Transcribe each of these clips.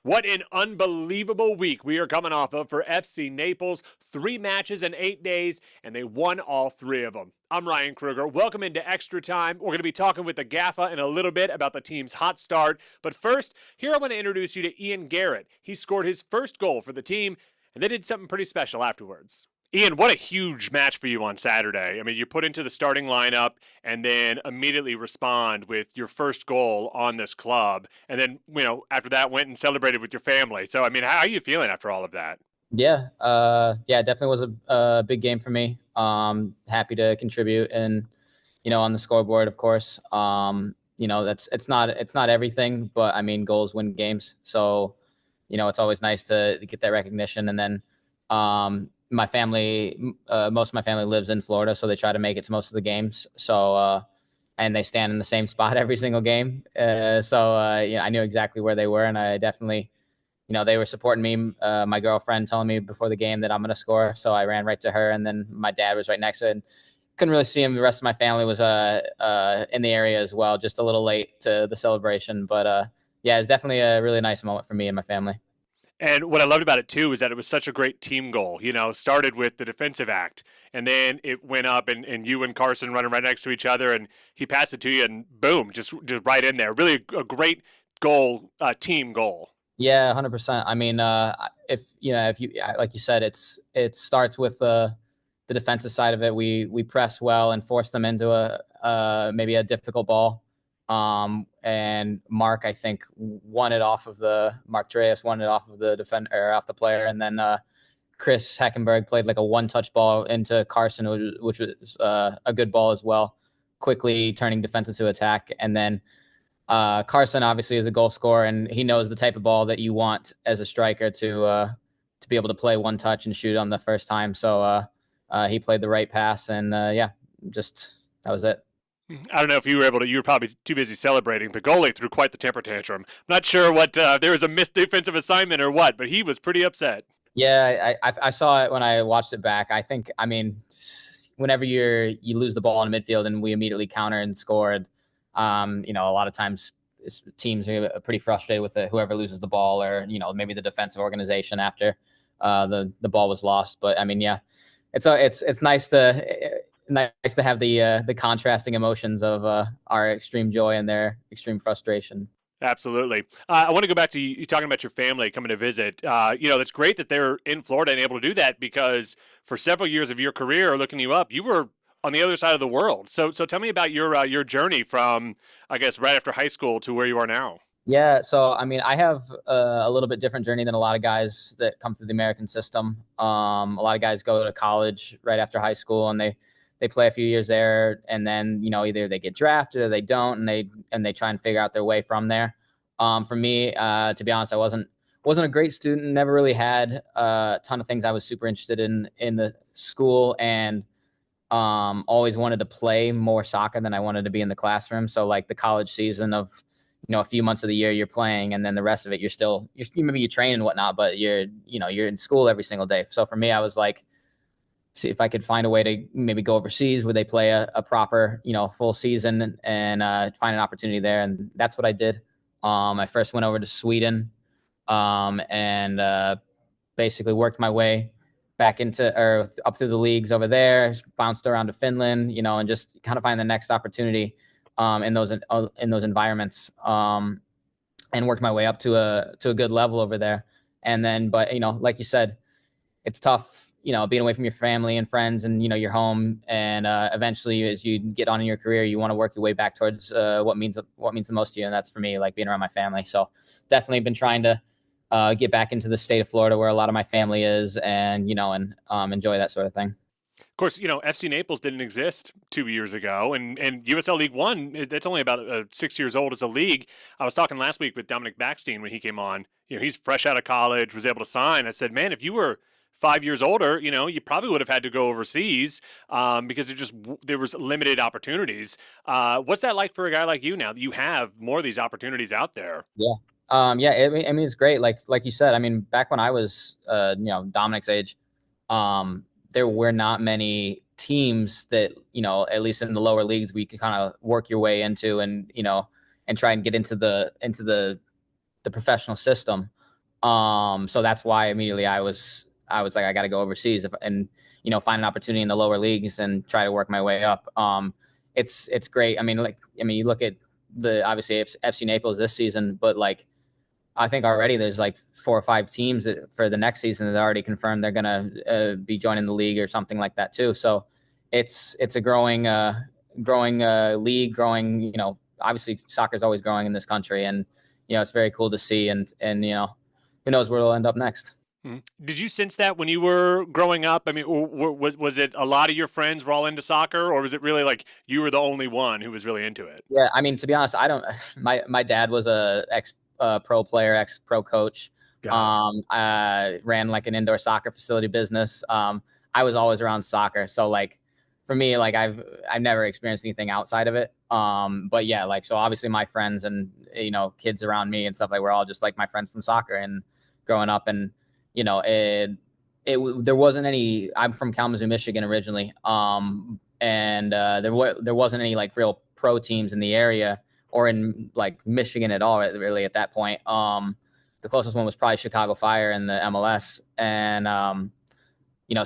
What an unbelievable week we are coming off of for FC Naples. 3 matches in 8 days, and they won all three of them. I'm Ryan Kruger. Welcome into Extra Time. We're going to be talking with the Gaffa in a little bit about the team's hot start. But first, here I want to introduce you to Ian Garrett. He scored his first goal for the team, and they did something pretty special afterwards. Ian, what a huge match for you on Saturday. I mean, you put into the starting lineup and then immediately respond with your first goal on this club. And then, after that, went and celebrated with your family. So, I mean, how are you feeling after all of that? Yeah, it definitely was a big game for me. Happy to contribute and on the scoreboard, of course. That's it's not everything, but I mean, goals win games. So, it's always nice to get that recognition. And then, my family, most of my family lives in Florida, so they try to make it to most of the games. And they stand in the same spot every single game. I knew exactly where they were, and I definitely they were supporting me. My girlfriend telling me before the game that I'm going to score. So I ran right to her, and then my dad was right next to it. And couldn't really see him. The rest of my family was in the area as well, just a little late to the celebration. But yeah, it's definitely a really nice moment for me and my family. And what I loved about it too is that it was such a great team goal. Started with the defensive act, and then it went up, and you and Carson running right next to each other, and he passed it to you, and boom, just right in there. Really a great goal, team goal. Yeah, 100%. I mean, if you like you said, it starts with the defensive side of it. We press well and force them into a maybe a difficult ball. And Mark, I think, Mark Dreas won it off of the defender, or off the player, and then Chris Heckenberg played like a one-touch ball into Carson, which was a good ball as well, quickly turning defense into attack. And then Carson obviously is a goal scorer, and he knows the type of ball that you want as a striker to be able to play one touch and shoot on the first time. So he played the right pass, and yeah, just that was it. I don't know if you were able to. You were probably too busy celebrating. The goalie threw quite the temper tantrum. I'm not sure what there was a missed defensive assignment or what, but he was pretty upset. Yeah, I saw it when I watched it back. I mean, whenever you lose the ball in midfield and we immediately counter and scored, a lot of times teams are pretty frustrated with whoever loses the ball, or maybe the defensive organization after the ball was lost. But I mean, yeah, it's nice to have the contrasting emotions of our extreme joy and their extreme frustration. Absolutely. I want to go back to you talking about your family coming to visit. It's great that they're in Florida and able to do that because for several years of your career, looking you up, you were on the other side of the world. So tell me about your journey from, I guess, right after high school to where you are now. Yeah, so I mean, I have a little bit different journey than a lot of guys that come through the American system. A lot of guys go to college right after high school, and they play a few years there, and then either they get drafted or they don't, and they try and figure out their way from there. For me, to be honest, I wasn't a great student. Never really had a ton of things I was super interested in the school, and always wanted to play more soccer than I wanted to be in the classroom. So like the college season of a few months of the year you're playing, and then the rest of it maybe you train and whatnot, but you're in school every single day. So for me, I was like, see if I could find a way to maybe go overseas where they play a proper full season, and find an opportunity there, and that's what I did. I first went over to Sweden, and basically worked my way back into or up through the leagues over there, bounced around to Finland, and just kind of find the next opportunity in those environments, and worked my way up to a good level over there. And then, but like you said, it's tough, being away from your family and friends, and your home. And eventually, as you get on in your career, you want to work your way back towards what means the most to you. And that's for me, like being around my family. So definitely been trying to get back into the state of Florida where a lot of my family is, and enjoy that sort of thing. Of course, FC Naples didn't exist 2 years ago, and USL League One, it's only about 6 years old as a league. I was talking last week with Dominic Backstein when he came on. He's fresh out of college, was able to sign. I said, man, if you were 5 years older, you probably would have had to go overseas because there was limited opportunities. What's that like for a guy like you now that you have more of these opportunities out there? Yeah. Yeah. I mean, it's great. Like you said, I mean, back when I was, Dominic's age, there were not many teams that, at least in the lower leagues, we could kind of work your way into, and try and get into the professional system. So that's why immediately I was like, I got to go overseas and find an opportunity in the lower leagues and try to work my way up. It's great. I mean, you look at the obviously FC Naples this season, but like I think already there's like 4 or 5 teams that for the next season that already confirmed they're gonna be joining the league or something like that too. So it's a growing league, growing. Obviously soccer is always growing in this country, and it's very cool to see. And who knows where it'll end up next. Mhm. Did you sense that when you were growing up? I mean, was it a lot of your friends were all into soccer, or was it really like you were the only one who was really into it? Yeah, I mean, to be honest, I don't. My dad was a ex pro player, ex pro coach. Got it. I ran like an indoor soccer facility business. I was always around soccer, so like for me, like I've never experienced anything outside of it. But yeah, like so obviously my friends and kids around me and stuff like we're all just like my friends from soccer and growing up, and you know it there wasn't any. I'm from Kalamazoo, Michigan originally. And there wasn't any like real pro teams in the area or in like Michigan at all really at that point. The closest one was probably Chicago Fire in the MLS, and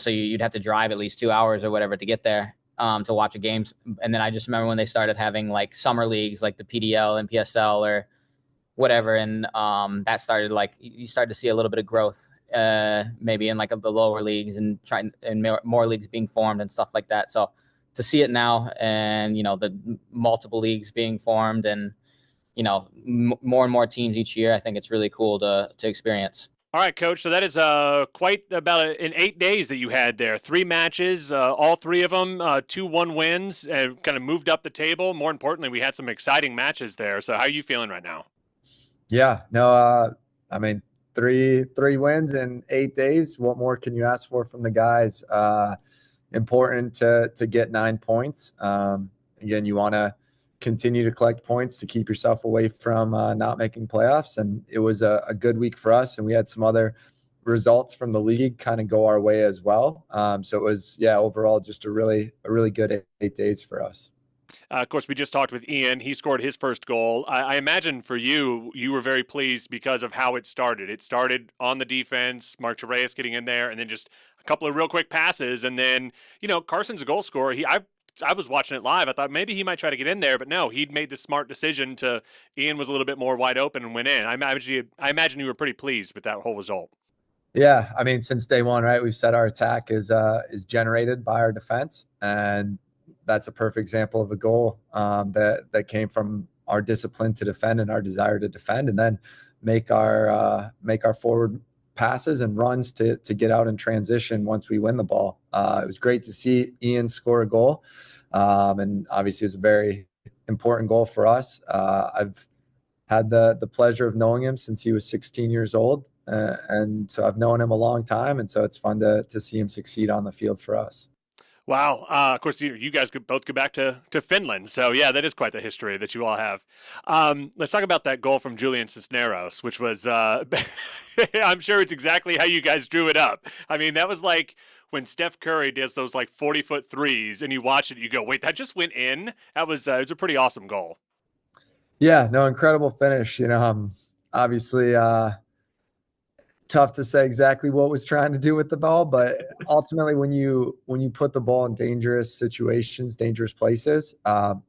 so you'd have to drive at least 2 hours or whatever to get there to watch a game. And then I just remember when they started having like summer leagues, like the PDL and PSL or whatever, and that started like you started to see a little bit of growth, maybe in like the lower leagues and trying and more leagues being formed and stuff like that. So to see it now, and the multiple leagues being formed, and more and more teams each year, I think it's really cool to experience. All right, coach. So that is quite about in 8 days that you had there. 3 matches, all three of them, 2-1 wins, kind of moved up the table. More importantly, we had some exciting matches there. So how are you feeling right now? Yeah, no, I mean, three wins in 8 days. What more can you ask for from the guys? Important to get 9 points. Again, you want to continue to collect points to keep yourself away from not making playoffs. And it was a good week for us, and we had some other results from the league kind of go our way as well. So it was, yeah, overall just a really good 8 days for us. Of course, we just talked with Ian. He scored his first goal. I imagine for you, you were very pleased because of how it started. It started on the defense, Mark Reyes getting in there, and then just a couple of real quick passes. And then, Carson's a goal scorer. I was watching it live. I thought maybe he might try to get in there, but no, he'd made the smart decision to. Ian was a little bit more wide open and went in. I imagine you were pretty pleased with that whole result. Yeah, I mean, since day one, right? We've said our attack is generated by our defense, and that's a perfect example of a goal that came from our discipline to defend and our desire to defend, and then make our forward passes and runs to get out in transition once we win the ball. It was great to see Ian score a goal, and obviously it's a very important goal for us. I've had the pleasure of knowing him since he was 16 years old. And so I've known him a long time. And so it's fun to see him succeed on the field for us. Wow. Of course, you guys could both go back to Finland. So, yeah, that is quite the history that you all have. Let's talk about that goal from Julian Cisneros, which was, I'm sure it's exactly how you guys drew it up. I mean, that was like when Steph Curry does those like 40-foot threes and you watch it, you go, wait, that just went in? That was, it was a pretty awesome goal. Yeah, no, incredible finish. Obviously, tough to say exactly what was trying to do with the ball, but ultimately when you put the ball in dangerous situations, dangerous places,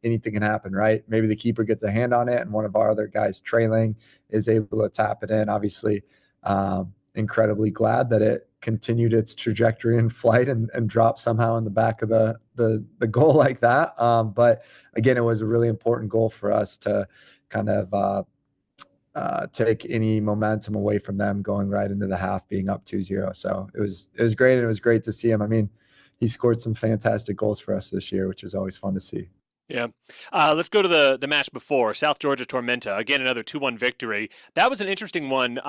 anything can happen, right? Maybe the keeper gets a hand on it and one of our other guys trailing is able to tap it in. Obviously, incredibly glad that it continued its trajectory in flight and dropped somehow in the back of the goal like that. But again, it was a really important goal for us to kind of take any momentum away from them going right into the half being up 2-0. So it was great, and it was great to see him. I mean, he scored some fantastic goals for us this year, which is always fun to see. Yeah. Let's go to the match before South Georgia Tormenta. Again, another 2-1 victory. That was an interesting one.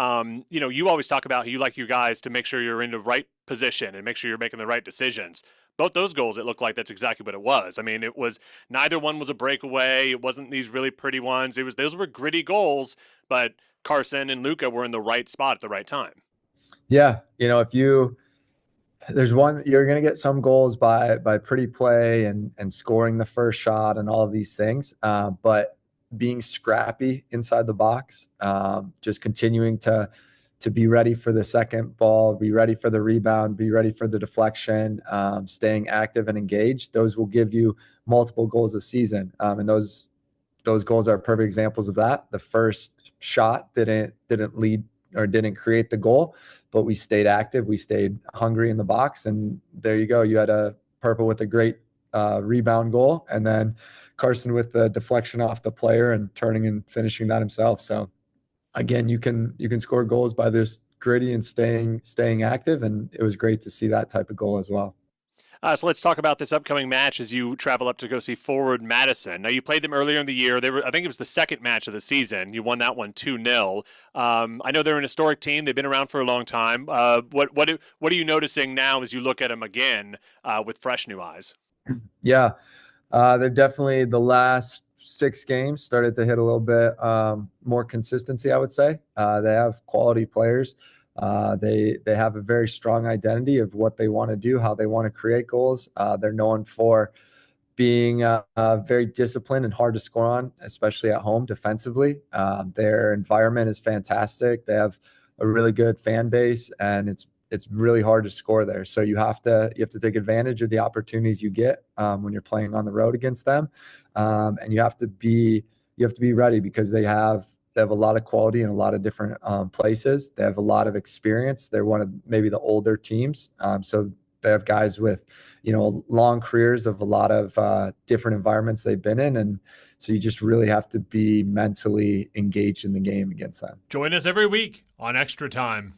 You always talk about how you like your guys to make sure you're in the right position and make sure you're making the right decisions. Both those goals, it looked like that's exactly what it was. I mean, it was neither one was a breakaway. It wasn't these really pretty ones. Those were gritty goals, but Carson and Luca were in the right spot at the right time. Yeah, if there's one, you're going to get some goals by pretty play and scoring the first shot and all of these things, but being scrappy inside the box, just continuing to to be ready for the second ball, be ready for the rebound, be ready for the deflection, staying active and engaged. Those will give you multiple goals a season. And those goals are perfect examples of that. The first shot didn't lead or didn't create the goal, but we stayed active. We stayed hungry in the box. And there you go. You had a Purple with a great rebound goal, and then Carson with the deflection off the player and turning and finishing that himself. So again, you can score goals by this gritty and staying active. And it was great to see that type of goal as well. So let's talk about this upcoming match as you travel up to go see Forward Madison. Now, you played them earlier in the year. I think it was the second match of the season. You won that one 2-0. I know they're an historic team. They've been around for a long time. What are you noticing now as you look at them again with fresh new eyes? Yeah, they've definitely, the last 6 games, started to hit a little bit more consistency, I would say. They have quality players. They have a very strong identity of what they want to do, how they want to create goals. They're known for being very disciplined and hard to score on, especially at home defensively. Their environment is fantastic. They have a really good fan base, and it's really hard to score there. So you have to take advantage of the opportunities you get when you're playing on the road against them, and you have to be ready, because they have a lot of quality in a lot of different places. They have a lot of experience. They're one of maybe the older teams, so they have guys with long careers of a lot of different environments they've been in, and so you just really have to be mentally engaged in the game against them. Join us every week on Extra Time.